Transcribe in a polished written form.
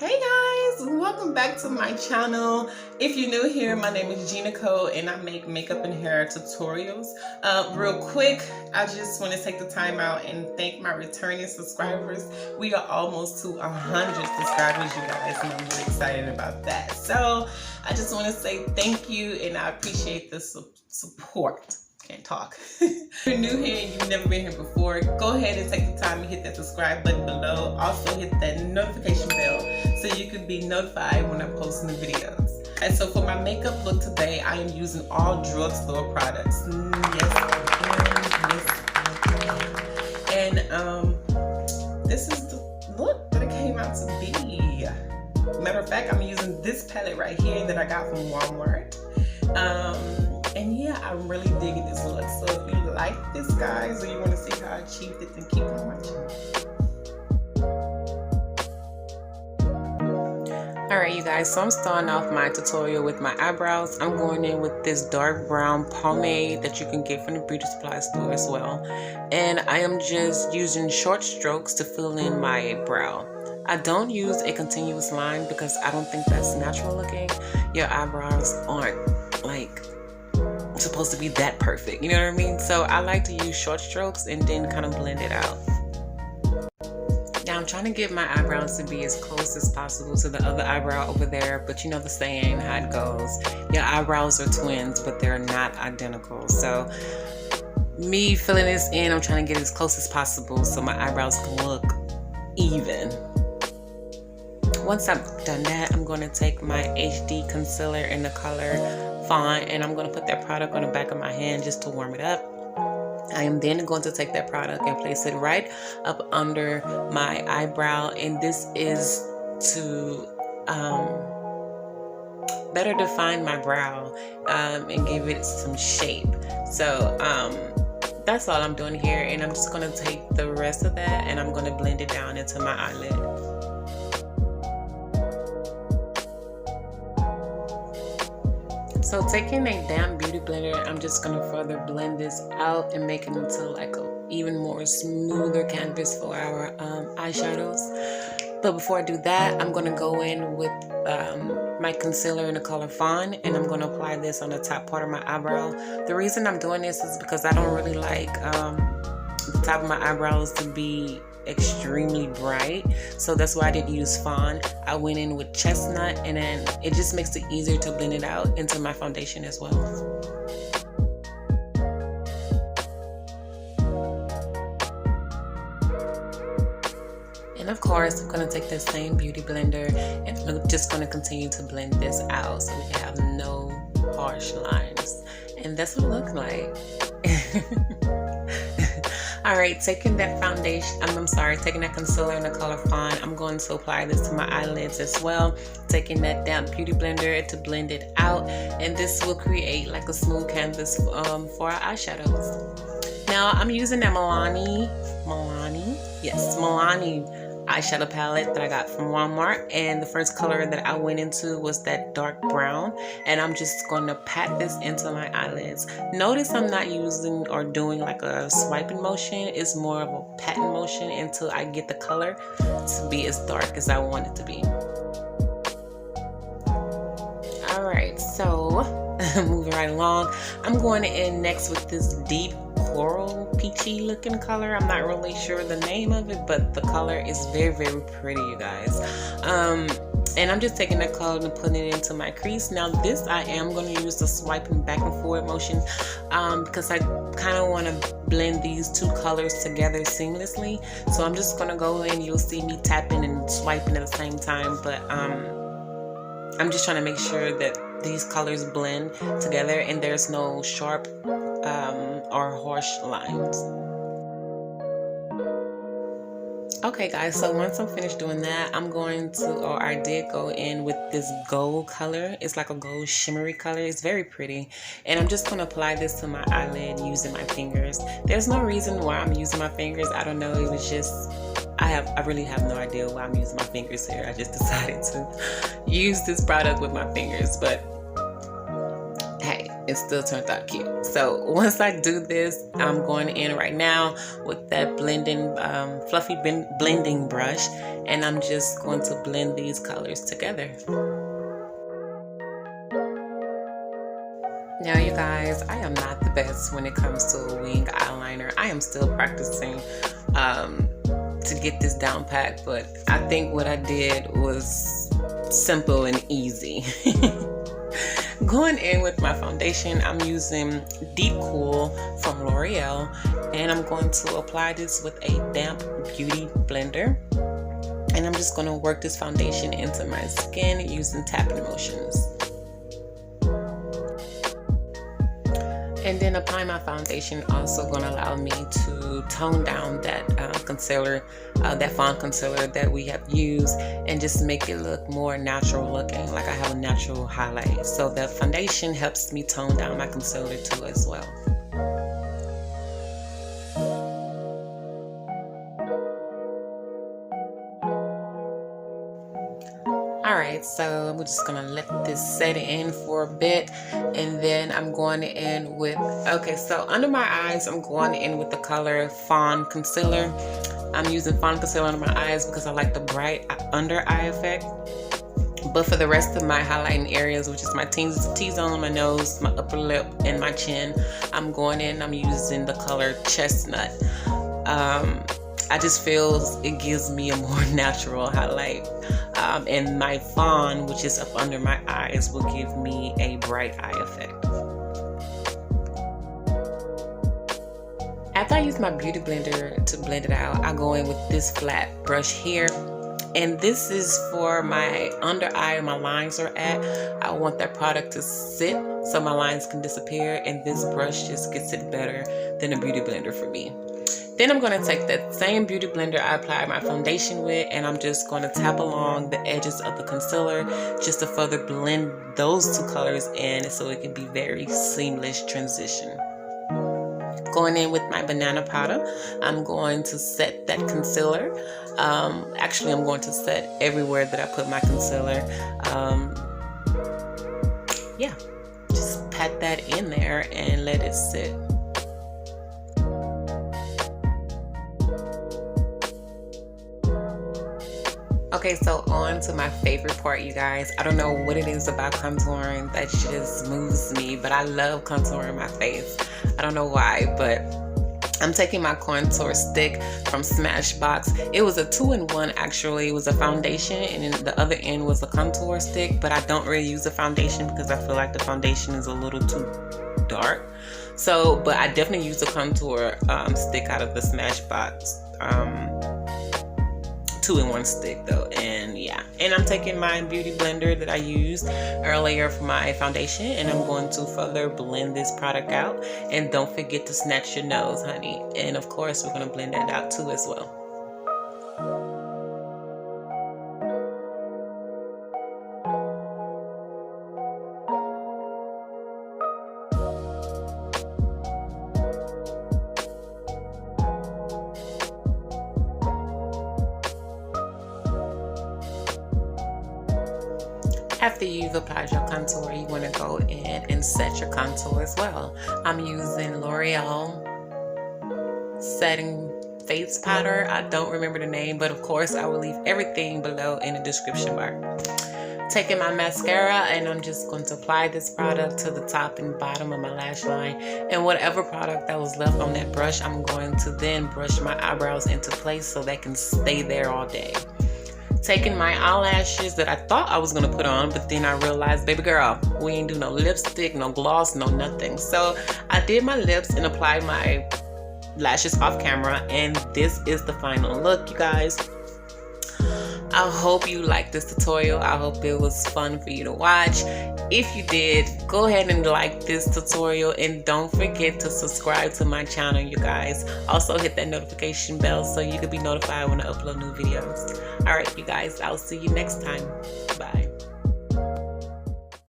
Hey guys, welcome back to my channel. If you're new here, my name is Gina Cole and I make makeup and hair tutorials. Real quick, I just want to take the time out and thank my returning subscribers. We are almost to 100 subscribers, you guys, and I'm really excited about that. So I just want to say thank you and I appreciate the support. Can't talk. If you're new here and you've never been here before, go ahead and take the time and hit that subscribe button below. Also hit that notification bell so you can be notified when I'm posting the videos. And so for my makeup look today, I am using all drugstore products. And this is the look that it came out to be. Matter of fact, I'm using this palette right here that I got from Walmart. And yeah, I'm really digging this look. So if you like this, guys, or you want to see how I achieved it, then keep on watching. Alright you guys, so I'm starting off my tutorial with my eyebrows. I'm going in with this dark brown pomade that you can get from the beauty supply store as well. And I am just using short strokes to fill in my brow. I don't use a continuous line because I don't think that's natural looking. Your eyebrows aren't like supposed to be that perfect, you know what I mean? So I like to use short strokes and then kind of blend it out. Now I'm trying to get my eyebrows to be as close as possible to the other eyebrow over there, but you know the saying, how it goes, your eyebrows are twins, but they're not identical. So me filling this in, I'm trying to get as close as possible so my eyebrows can look even. Once I've done that, I'm going to take my HD concealer in the color Fawn, and I'm going to put that product on the back of my hand just to warm it up. I am then going to take that product and place it right up under my eyebrow, and this is to better define my brow and give it some shape. So that's all I'm doing here, and I'm just going to take the rest of that and I'm going to blend it down into my eyelid. So taking a damp beauty blender, I'm just going to further blend this out and make it into like a even more smoother canvas for our eyeshadows. But before I do that, I'm going to go in with my concealer in the color Fawn, and I'm going to apply this on the top part of my eyebrow. The reason I'm doing this is because I don't really like the top of my eyebrows to be extremely bright, so that's why I didn't use Fawn. I went in with chestnut, and then it just makes it easier to blend it out into my foundation as well. And of course, I'm going to take this same beauty blender and I'm just going to continue to blend this out so we can have no harsh lines. And that's what it looks like. Alright, taking that foundation, taking that concealer in the color Fawn, I'm going to apply this to my eyelids as well. Taking that damp beauty blender to blend it out, and this will create like a smooth canvas for our eyeshadows. Now I'm using that MILANI eyeshadow palette that I got from Walmart, and the first color that I went into was that dark brown, and I'm just going to pat this into my eyelids. Notice I'm not using or doing like a swiping motion. It's more of a patting motion until I get the color to be as dark as I want it to be. Alright, so moving right along, I'm going in next with this deep coral peachy looking color. I'm not really sure the name of it, but the color is very, very pretty, you guys. And I'm just taking that color and putting it into my crease. Now this I am going to use the swiping back and forward motion because I kind of want to blend these two colors together seamlessly. So I'm just going to go in, you'll see me tapping and swiping at the same time, but I'm just trying to make sure that these colors blend together and there's no sharp or harsh lines. Okay guys, so once I'm finished doing that, I did go in with this gold color. It's like a gold shimmery color. It's very pretty, and I'm just going to apply this to my eyelid using my fingers. There's no reason why I'm using my fingers. I don't know, it was just I really have no idea why I'm using my fingers here. I just decided to use this product with my fingers, but hey, it still turned out cute. So once I do this, I'm going in right now with that blending, fluffy blending brush, and I'm just going to blend these colors together. Now you guys, I am not the best when it comes to a wing eyeliner. I am still practicing to get this down pat, but I think what I did was simple and easy. Going in with my foundation, I'm using Deep Cool from L'Oreal, and I'm going to apply this with a damp beauty blender. And I'm just going to work this foundation into my skin using tapping motions. And then applying my foundation also going to allow me to tone down that concealer, that fawn concealer that we have used, and just make it look more natural looking, like I have a natural highlight. So the foundation helps me tone down my concealer too as well. Alright, so I'm just gonna let this set in for a bit, and then I'm going in with, okay, so under my eyes, I'm going in with the color Fawn Concealer. I'm using Fawn Concealer under my eyes because I like the bright under eye effect. But for the rest of my highlighting areas, which is my T-zone, my nose, my upper lip, and my chin, I'm going in, I'm using the color Chestnut. I just feel it gives me a more natural highlight. And my fawn, which is up under my eyes, will give me a bright eye effect. After I use my beauty blender to blend it out, I go in with this flat brush here. And this is for my under eye where my lines are at. I want that product to sit so my lines can disappear, and this brush just gets it better than a beauty blender for me. Then I'm going to take that same beauty blender I applied my foundation with, and I'm just going to tap along the edges of the concealer just to further blend those two colors in so it can be very seamless transition. Going in with my banana powder, I'm going to set that concealer. Actually, I'm going to set everywhere that I put my concealer. Yeah, just pat that in there and let it sit. Okay, so on to my favorite part, you guys. I don't know what it is about contouring that just moves me, but I love contouring my face. I don't know why, but I'm taking my contour stick from SMASHBOX. It was a 2-in-1 actually. It was a foundation, and then the other end was a contour stick, but I don't really use a foundation because I feel like the foundation is a little too dark. So, but I definitely use a contour stick out of the SMASHBOX 2-in-1 stick though. And yeah, and I'm taking my beauty blender that I used earlier for my foundation, and I'm going to further blend this product out. And don't forget to snatch your nose, honey. And of course, we're going to blend that out too as well. After you've applied your contour, you want to go in and set your contour as well. I'm using L'Oreal setting face powder. I don't remember the name, but of course I will leave everything below in the description bar. Taking my mascara, and I'm just going to apply this product to the top and bottom of my lash line, and whatever product that was left on that brush, I'm going to then brush my eyebrows into place so they can stay there all day. Taking my eyelashes that I thought I was going to put on, but then I realized, baby girl, we ain't do no lipstick, no gloss, no nothing. So I did my lips and applied my lashes off camera, and this is the final look, you guys. I hope you liked this tutorial. I hope it was fun for you to watch. If you did, go ahead and like this tutorial, and don't forget to subscribe to my channel, you guys. Also hit that notification bell so you can be notified when I upload new videos. Alright, you guys, I'll see you next time. Bye.